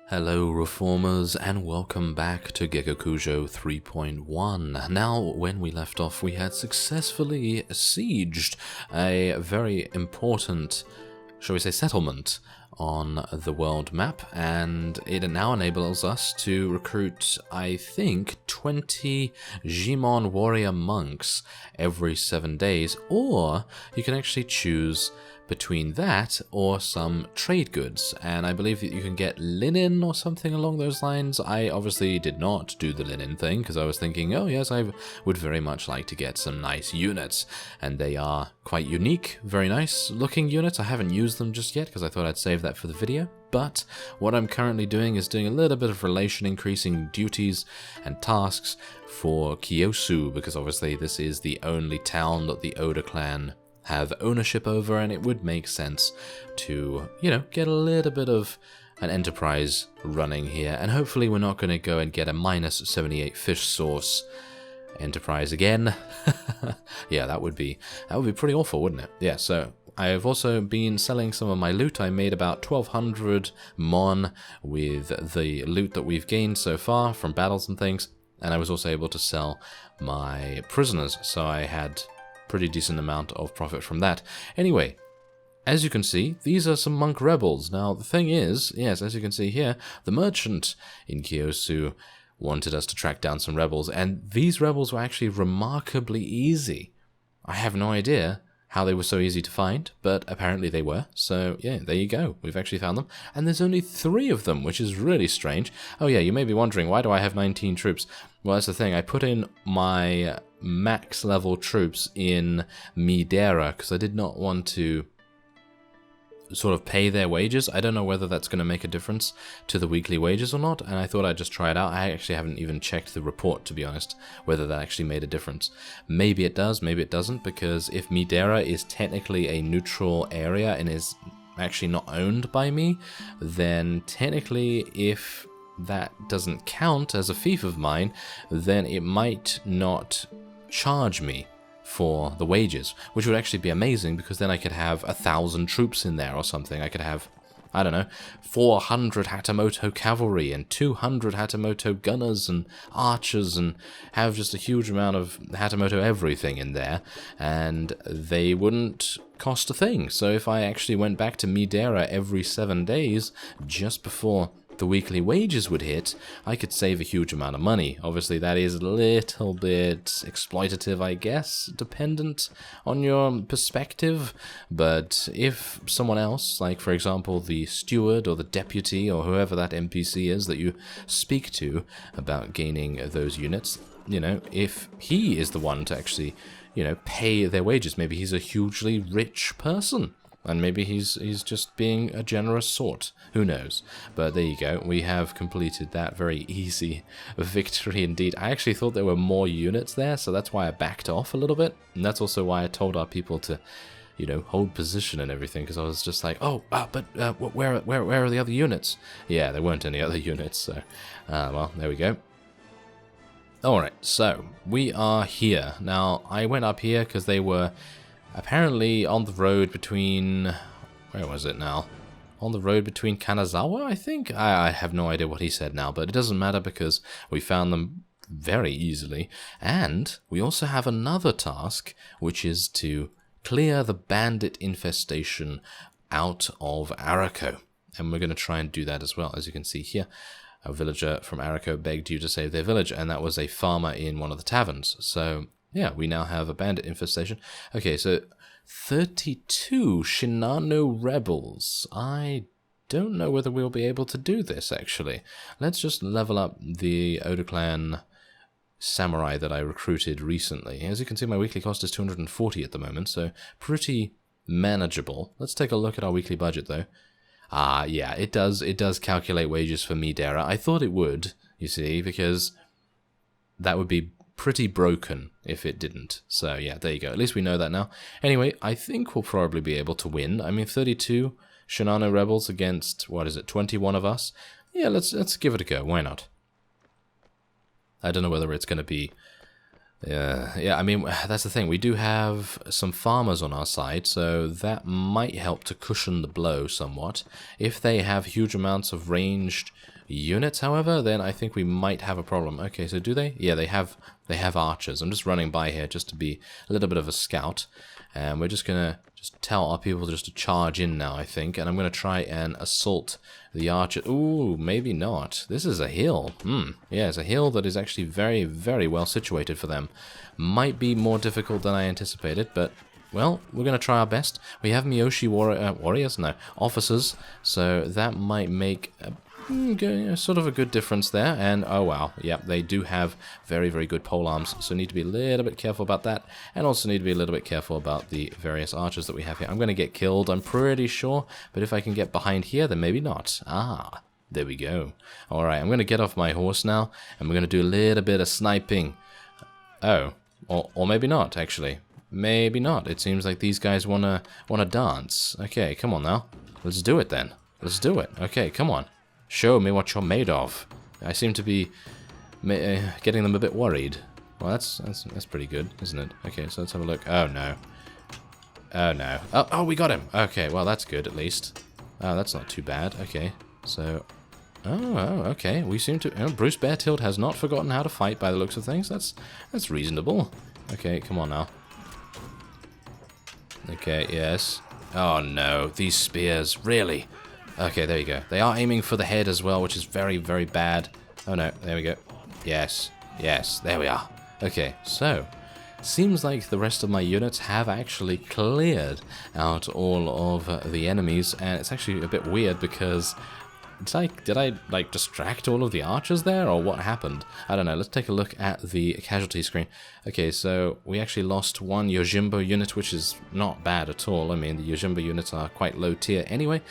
Hello reformers and welcome back to Gekokujo 3.1. Now, when we left off, we had successfully sieged a very important, shall we say, settlement on the world map, and it now enables us to recruit, I think, 20 Jimon warrior monks every 7 days, or you can actually choose between that or some trade goods, and I believe that you can get linen or something along those lines. I obviously did not do the linen thing because I was thinking, oh yes, I would very much like to get some nice units, and they are quite unique, very nice looking units. I haven't used them just yet because I thought I'd save that for the video, but what I'm currently doing is doing a little bit of relation increasing duties and tasks for Kiyosu, because obviously this is the only town that the Oda clan have ownership over, and it would make sense to, get a little bit of an enterprise running here, and hopefully we're not going to go and get a minus 78 fish source enterprise again. Yeah, that would be pretty awful, wouldn't it? Yeah, so I've also been selling some of my loot. I made about 1200 mon with the loot that we've gained so far from battles and things, and I was also able to sell my prisoners, so I had pretty decent amount of profit from that. Anyway, as you can see, these are some monk rebels. Now, the thing is, yes, as you can see here, the merchant in Kiyosu wanted us to track down some rebels, and these rebels were actually remarkably easy. I have no idea how they were so easy to find, but apparently they were. So, yeah, there you go. We've actually found them. And there's only 3 of them, which is really strange. Oh yeah, you may be wondering, why do I have 19 troops? Well, that's the thing. I put in my max level troops in Midera because I did not want to sort of pay their wages. I don't know whether that's going to make a difference to the weekly wages or not, and I thought I'd just try it out. I actually haven't even checked the report, to be honest, whether that actually made a difference. Maybe it does, maybe it doesn't, because if Midera is technically a neutral area and is actually not owned by me, then technically if that doesn't count as a fief of mine, then it might not charge me for the wages, which would actually be amazing, because then I could have 1,000 troops in there or something. I could have, I don't know, 400 Hatamoto cavalry and 200 Hatamoto gunners and archers, and have just a huge amount of Hatamoto everything in there, and they wouldn't cost a thing. So if I actually went back to Midera every 7 days, just before the weekly wages would hit, I could save a huge amount of money. Obviously, that is a little bit exploitative, I guess, dependent on your perspective, but if someone else, like for example the steward or the deputy or whoever that NPC is that you speak to about gaining those units, if he is the one to actually, pay their wages, maybe he's a hugely rich person, and maybe he's just being a generous sort. Who knows? But there you go. We have completed that very easy victory indeed. I actually thought there were more units there, so that's why I backed off a little bit. And that's also why I told our people to, hold position and everything, because I was just like, but where are the other units? Yeah, there weren't any other units, so, well, there we go. Alright, so we are here. Now, I went up here because they were apparently on the road between, where was it now? On the road between Kanazawa, I think? I have no idea what he said now, but it doesn't matter because we found them very easily. And we also have another task, which is to clear the bandit infestation out of Arako. And we're going to try and do that as well. As you can see here, a villager from Arako begged you to save their village, and that was a farmer in one of the taverns. So yeah, we now have a bandit infestation. Okay, so 32 Shinano rebels. I don't know whether we'll be able to do this, actually. Let's just level up the Oda clan samurai that I recruited recently. As you can see, my weekly cost is 240 at the moment, so pretty manageable. Let's take a look at our weekly budget, though. Yeah, it does calculate wages for Midera. I thought it would, you see, because that would be pretty broken if it didn't. So yeah, there you go. At least we know that now. Anyway, I think we'll probably be able to win. I mean, 32 Shinano rebels against, 21 of us? Yeah, let's give it a go. Why not? I don't know whether it's going to be Yeah, I mean, that's the thing. We do have some farmers on our side, so that might help to cushion the blow somewhat. If they have huge amounts of ranged units, however, then I think we might have a problem. Okay, so do they? Yeah, they have archers. I'm just running by here just to be a little bit of a scout. And we're just going to tell our people just to charge in now, I think. And I'm going to try and assault the archer. Ooh, maybe not. This is a hill. Yeah, it's a hill that is actually very, very well situated for them. Might be more difficult than I anticipated, but, well, we're going to try our best. We have Miyoshi warriors? No, officers. So that might make sort of a good difference there. And oh wow, yep, they do have very, very good pole arms, so need to be a little bit careful about that, and also need to be a little bit careful about the various archers that we have here. I'm going to get killed, I'm pretty sure, but if I can get behind here, then maybe not. Ah, there we go. Alright, I'm going to get off my horse now, and we're going to do a little bit of sniping. Oh, or maybe not, actually. Maybe not. It seems like these guys wanna dance. Okay, come on now. Let's do it then. Let's do it. Okay, come on. Show me what you're made of. I seem to be getting them a bit worried. Well, that's pretty good, isn't it? Okay, so let's have a look. Oh, no. Oh, no. Oh, we got him. Okay, well, that's good, at least. Oh, that's not too bad. Okay, so... Oh, okay. We seem to... Bruce Beartilde has not forgotten how to fight by the looks of things. That's reasonable. Okay, come on now. Okay, yes. Oh, no. These spears. Really? Okay, there you go. They are aiming for the head as well, which is very, very bad. Oh no, there we go. Yes, yes, there we are. Okay, so, seems like the rest of my units have actually cleared out all of the enemies, and it's actually a bit weird because... Did I like, distract all of the archers there, or what happened? I don't know. Let's take a look at the casualty screen. Okay, so we actually lost one Yojimbo unit, which is not bad at all. I mean, the Yojimbo units are quite low tier anyway.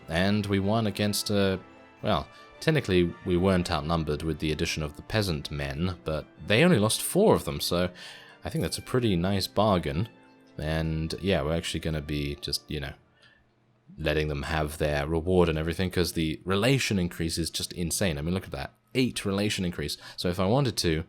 And we won against, well, technically we weren't outnumbered with the addition of the peasant men, but they only lost 4 of them, so I think that's a pretty nice bargain. And yeah, we're actually going to be just, you know, letting them have their reward and everything, because the relation increase is just insane. I mean, look at that. 8 relation increase. So if I wanted to,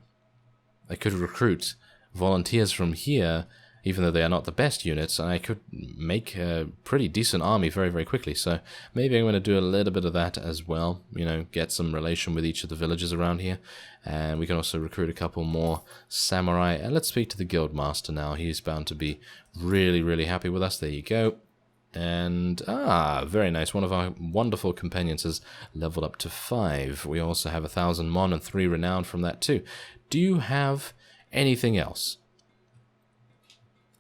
I could recruit volunteers from here, even though they are not the best units, and I could make a pretty decent army very, very quickly. So maybe I'm going to do a little bit of that as well, you know, get some relation with each of the villages around here. And we can also recruit a couple more samurai. And let's speak to the guild master now. He's bound to be really, really happy with us. There you go. And, very nice. One of our wonderful companions has leveled up to 5. We also have 1,000 mon and 3 renown from that too. Do you have anything else?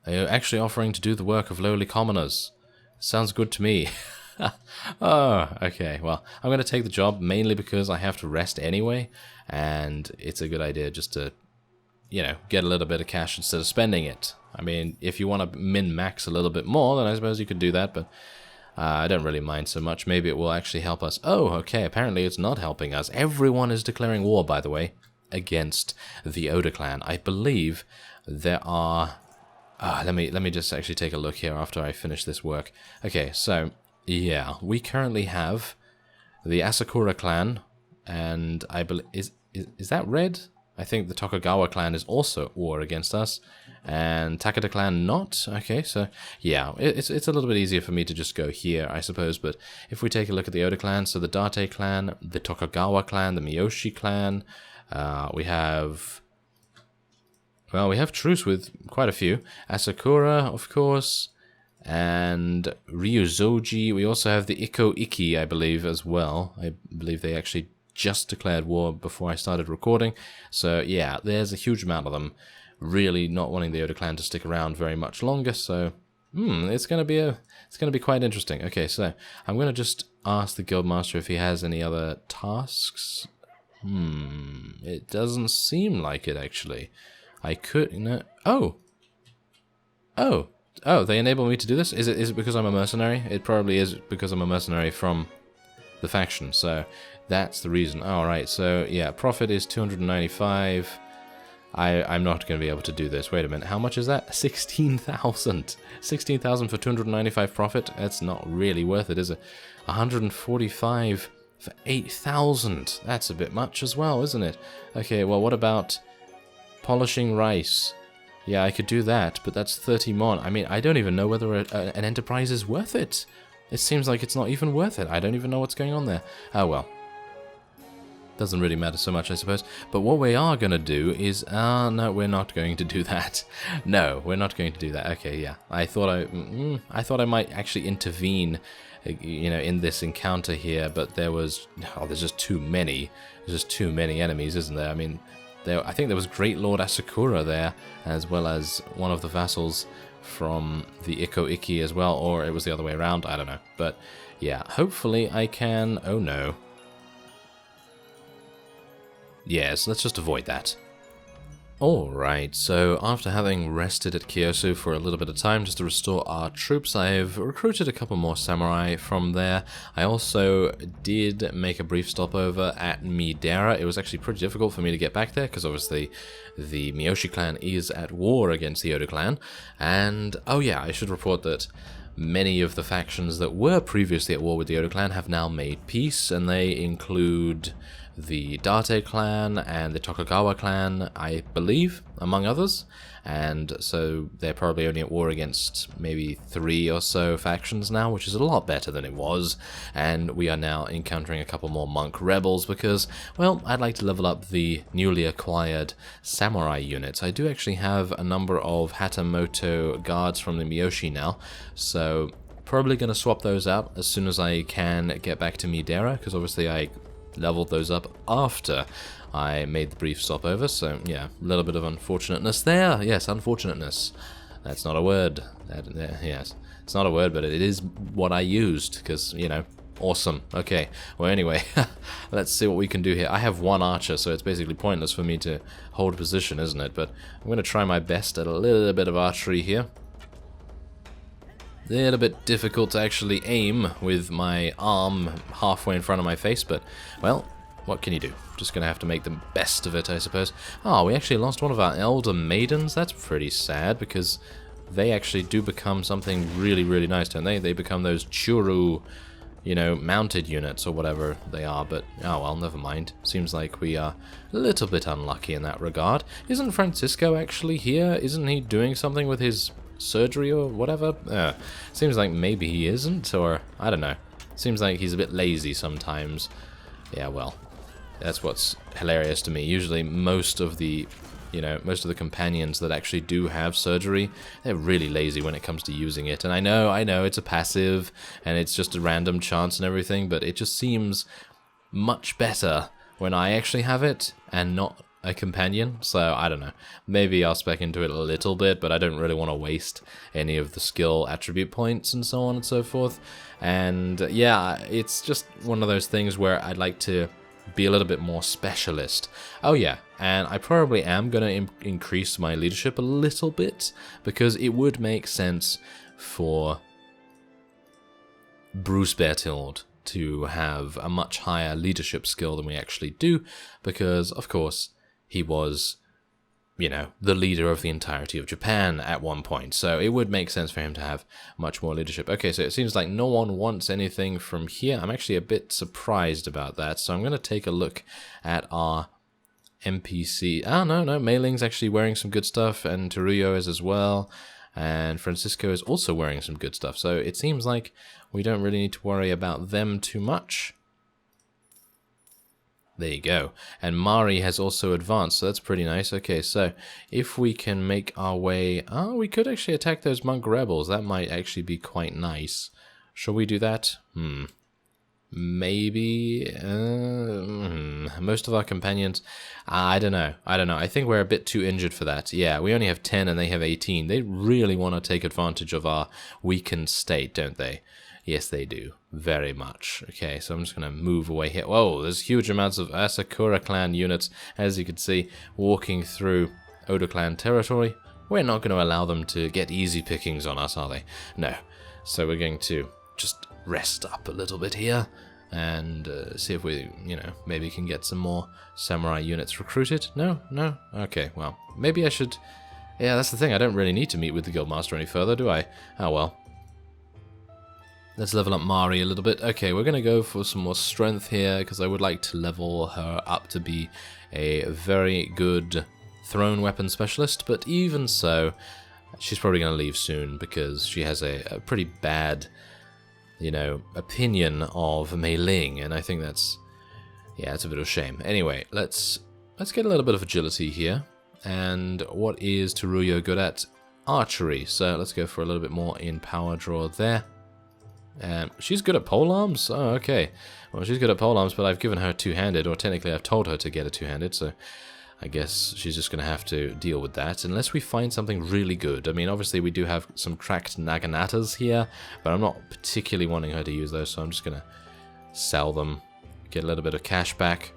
Are you actually offering to do the work of lowly commoners? Sounds good to me. Oh, okay. Well, I'm going to take the job mainly because I have to rest anyway, and it's a good idea just to, you know, get a little bit of cash instead of spending it. I mean, if you want to min-max a little bit more, then I suppose you could do that, but I don't really mind so much. Maybe it will actually help us. Oh, okay. Apparently it's not helping us. Everyone is declaring war, by the way, against the Oda clan. I believe there are... let me just actually take a look here after I finish this work. Okay, so, yeah, we currently have the Asakura clan, and I believe... Is that red? I think the Tokugawa clan is also at war against us, and Takeda clan not. Okay, so, yeah, it's a little bit easier for me to just go here, I suppose, but if we take a look at the Oda clan, so the Date clan, the Tokugawa clan, the Miyoshi clan, we have... Well, we have truce with quite a few. Asakura, of course, and Ryuzoji. We also have the Ikko Ikki, I believe, as well. I believe they actually just declared war before I started recording. So, yeah, there's a huge amount of them really not wanting the Oda clan to stick around very much longer. So, it's going to be quite interesting. Okay, so I'm going to just ask the guildmaster if he has any other tasks. It doesn't seem like it, actually. I could, no. Oh, they enable me to do this? Is it because I'm a mercenary? It probably is because I'm a mercenary from the faction, so that's the reason. Alright, so yeah, profit is 295. I'm not going to be able to do this. Wait a minute, how much is that? 16,000. 16,000 for 295 profit? That's not really worth it, is it? 145 for 8,000. That's a bit much as well, isn't it? Okay, well, what about... Polishing rice. Yeah, I could do that, but that's 30 mon. I mean, I don't even know whether an enterprise is worth it. It seems like it's not even worth it. I don't even know what's going on there. Oh, well. Doesn't really matter so much, I suppose. But what we are going to do is... no, we're not going to do that. No, we're not going to do that. Okay, yeah. I thought I might actually intervene, you know, in this encounter here, but there was... Oh, there's just too many. There's just too many enemies, isn't there? I mean... I think there was Great Lord Asakura there, as well as one of the vassals from the Ikko Ikki as well, or it was the other way around, I don't know. But yeah, hopefully I can... Oh no. Yes, let's just avoid that. Alright, so after having rested at Kiyosu for a little bit of time just to restore our troops, I've recruited a couple more samurai from there. I also did make a brief stopover at Midera. It was actually pretty difficult for me to get back there because obviously the Miyoshi clan is at war against the Oda clan. And, oh yeah, I should report that many of the factions that were previously at war with the Oda clan have now made peace, and they include the Date clan and the Tokugawa clan, I believe, among others. And so they're probably only at war against maybe 3 or so factions now, which is a lot better than it was. And we are now encountering a couple more monk rebels because, well, I'd like to level up the newly acquired samurai units. I do actually have a number of Hatamoto guards from the Miyoshi now, so probably going to swap those out as soon as I can get back to Midera, because obviously I leveled those up after I made the brief stopover, so yeah, a little bit of unfortunateness there. Yes, unfortunateness. That's not a word. Yes, it's not a word, but it is what I used, because, you know, awesome. Okay, well anyway, let's see what we can do here. I have 1 archer, so it's basically pointless for me to hold position, isn't it? But I'm going to try my best at a little bit of archery here. A little bit difficult to actually aim with my arm halfway in front of my face, but, well, what can you do? Just gonna have to make the best of it, I suppose. Oh, we actually lost one of our elder maidens. That's pretty sad, because they actually do become something really, really nice, don't they? They become those Churu, you know, mounted units or whatever they are, but, oh well, never mind. Seems like we are a little bit unlucky in that regard. Isn't Francisco actually here? Isn't he doing something with his surgery or whatever? Seems like maybe he isn't, or I don't know. Seems like he's a bit lazy sometimes. Yeah, well, that's what's hilarious to me. Usually most of the, you know, most of the companions that actually do have surgery, they're really lazy when it comes to using it. And I know it's a passive and it's just a random chance and everything, but it just seems much better when I actually have it and not a companion. So I don't know, maybe I'll spec into it a little bit, but I don't really want to waste any of the skill attribute points and so on and so forth. And yeah, it's just one of those things where I'd like to be a little bit more specialist. Oh yeah, and I probably am going to increase my leadership a little bit, because it would make sense for Bruce Beartilde to have a much higher leadership skill than we actually do, because of course he was, you know, the leader of the entirety of Japan at one point, so it would make sense for him to have much more leadership. Okay, so it seems like no one wants anything from here. I'm actually a bit surprised about that, so I'm going to take a look at our NPC. Oh, no, Mei Ling's actually wearing some good stuff, and Teruyo is as well, and Francisco is also wearing some good stuff, so it seems like we don't really need to worry about them too much. There you go. And Mori has also advanced, so that's pretty nice. Okay, so if we can make our way... Oh, we could actually attack those monk rebels. That might actually be quite nice. Shall we do that? Maybe... Most of our companions... I don't know. I think we're a bit too injured for that. Yeah, we only have 10 and they have 18. They really want to take advantage of our weakened state, don't they? Yes, they do. Very much. Okay, so I'm just going to move away here. Whoa, there's huge amounts of Asakura clan units, as you can see, walking through Oda clan territory. We're not going to allow them to get easy pickings on us, are they? No. So we're going to just rest up a little bit here and see if we, you know, maybe can get some more samurai units recruited. No? Okay, well, maybe I should... Yeah, that's the thing. I don't really need to meet with the guildmaster any further, do I? Oh, well. Let's level up Mari a little bit. Okay, we're going to go for some more strength here, because I would like to level her up to be a very good thrown weapon specialist, but even so, she's probably going to leave soon because she has a pretty bad, you know, opinion of meleeing, and I think that's, yeah, it's a bit of a shame. Anyway, let's get a little bit of agility here. And what is Teruyo good at? Archery. So let's go for a little bit more in power draw there. She's good at polearms? Oh, okay. Well, she's good at polearms, but I've given her two-handed, or technically I've told her to get a two-handed, so I guess she's just going to have to deal with that, unless we find something really good. I mean, obviously we do have some cracked naganatas here, but I'm not particularly wanting her to use those, so I'm just going to sell them, get a little bit of cash back.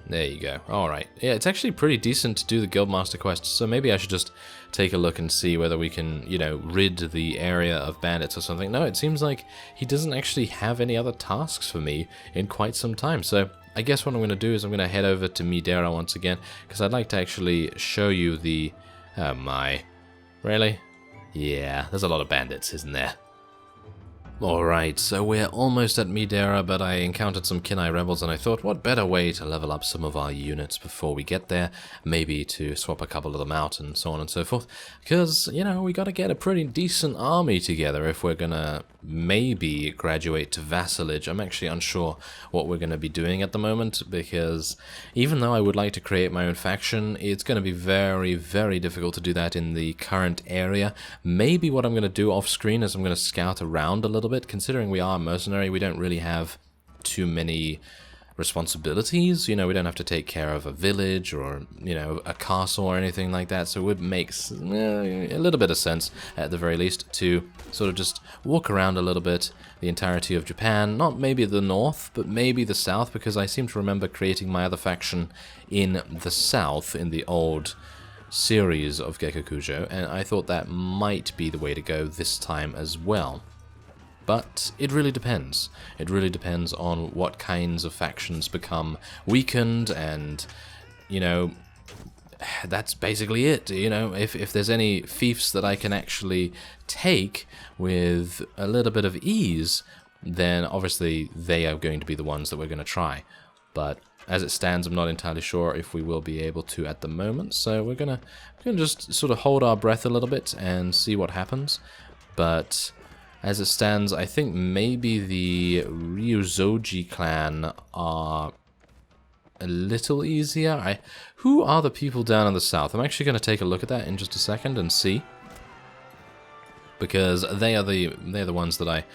There you go. Alright. Yeah, it's actually pretty decent to do the Guildmaster quest, so maybe I should just take a look and see whether we can, you know, rid the area of bandits or something. No, it seems like he doesn't actually have any other tasks for me in quite some time, so I guess what I'm going to do is I'm going to head over to Midera once again, because I'd like to actually show you the... Oh my. Really? Yeah, there's a lot of bandits, isn't there? Alright, so we're almost at Midera, but I encountered some Kinai rebels and I thought, what better way to level up some of our units before we get there? Maybe to swap a couple of them out and so on and so forth. Because, you know, we gotta get a pretty decent army together if we're gonna maybe graduate to vassalage. I'm actually unsure what we're gonna be doing at the moment, because even though I would like to create my own faction, it's gonna be very, very difficult to do that in the current area. Maybe what I'm gonna do off screen is I'm gonna scout around a little bit. Considering we are mercenary, we don't really have too many responsibilities. You know, we don't have to take care of a village or, you know, a castle or anything like that, so it makes a little bit of sense, at the very least, to sort of just walk around a little bit the entirety of Japan. Not maybe the north, but maybe the south, because I seem to remember creating my other faction in the south in the old series of Gekokujo, and I thought that might be the way to go this time as well. But it really depends. It really depends on what kinds of factions become weakened, and, you know, that's basically it. You know, if there's any fiefs that I can actually take with a little bit of ease, then obviously they are going to be the ones that we're going to try. But as it stands, I'm not entirely sure if we will be able to at the moment, so we're gonna just sort of hold our breath a little bit and see what happens. But as it stands, I think maybe the Ryuzoji clan are a little easier. Who are the people down in the south? I'm actually going to take a look at that in just a second and see, because they're the ones that I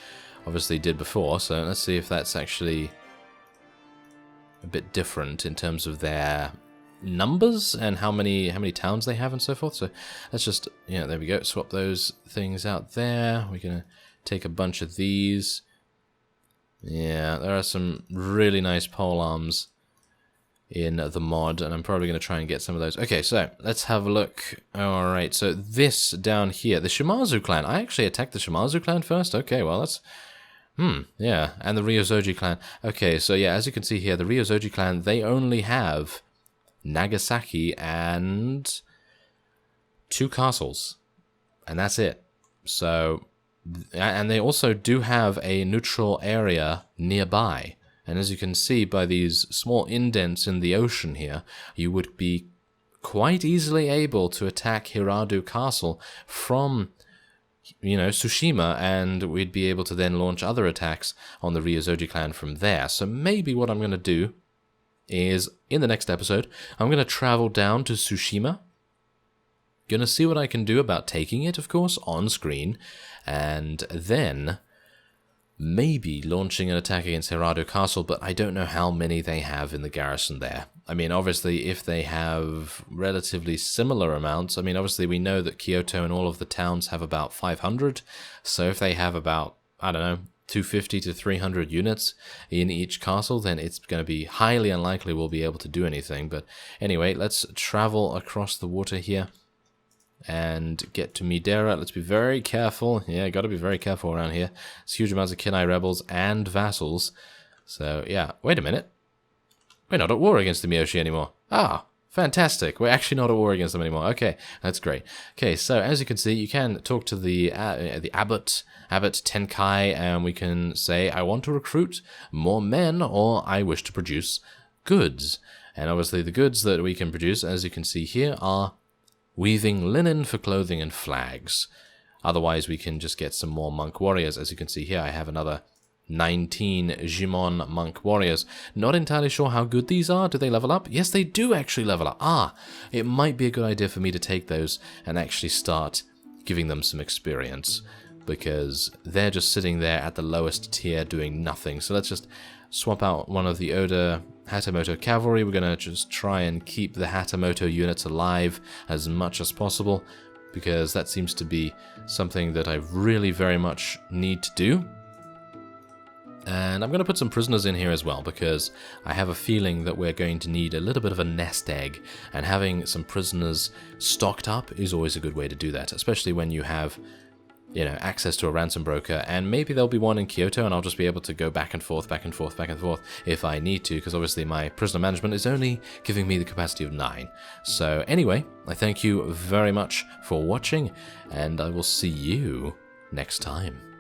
obviously did before. So let's see if that's actually a bit different in terms of their numbers and how many towns they have and so forth. So let's just, you know, there we go, swap those things out there. We're gonna take a bunch of these. Yeah, there are some really nice polearms in the mod, and I'm probably going to try and get some of those. Okay, so let's have a look. Alright, so this down here, the Shimazu clan. I actually attacked the Shimazu clan first? Okay, well, that's... yeah, and the Ryuzoji clan. Okay, so yeah, as you can see here, the Ryuzoji clan, they only have Nagasaki and 2 castles, and that's it. So... and they also do have a neutral area nearby. And as you can see by these small indents in the ocean here, you would be quite easily able to attack Hiradu Castle from, you know, Tsushima, and we'd be able to then launch other attacks on the Ryuzoji clan from there. So maybe what I'm going to do is, in the next episode, I'm going to travel down to Tsushima. Gonna see what I can do about taking it, of course, on screen, and then maybe launching an attack against Hiradu Castle, but I don't know how many they have in the garrison there. I mean, obviously, if they have relatively similar amounts, I mean, obviously we know that Kyoto and all of the towns have about 500, so if they have about, I don't know, 250 to 300 units in each castle, then it's going to be highly unlikely we'll be able to do anything. But anyway, let's travel across the water here and get to Midera. Let's be very careful. Yeah, got to be very careful around here. There's huge amounts of Kinai rebels and vassals. So, yeah. Wait a minute. We're not at war against the Miyoshi anymore. Ah, fantastic. We're actually not at war against them anymore. Okay, that's great. Okay, so as you can see, you can talk to the Abbot Tenkai, and we can say, I want to recruit more men, or I wish to produce goods. And obviously the goods that we can produce, as you can see here, are weaving linen for clothing and flags. Otherwise, we can just get some more monk warriors. As you can see here, I have another 19 Jimon monk warriors. Not entirely sure how good these are. Do they level up? Yes, they do actually level up. Ah, it might be a good idea for me to take those and actually start giving them some experience, because they're just sitting there at the lowest tier doing nothing. So let's just swap out one of the Oda Hatamoto cavalry. We're going to just try and keep the Hatamoto units alive as much as possible, because that seems to be something that I really very much need to do. And I'm going to put some prisoners in here as well, because I have a feeling that we're going to need a little bit of a nest egg, and having some prisoners stocked up is always a good way to do that, especially when you have, you know, access to a ransom broker, and maybe there'll be one in Kyoto, and I'll just be able to go back and forth if I need to, because obviously my prisoner management is only giving me the capacity of 9. So anyway, I thank you very much for watching, and I will see you next time.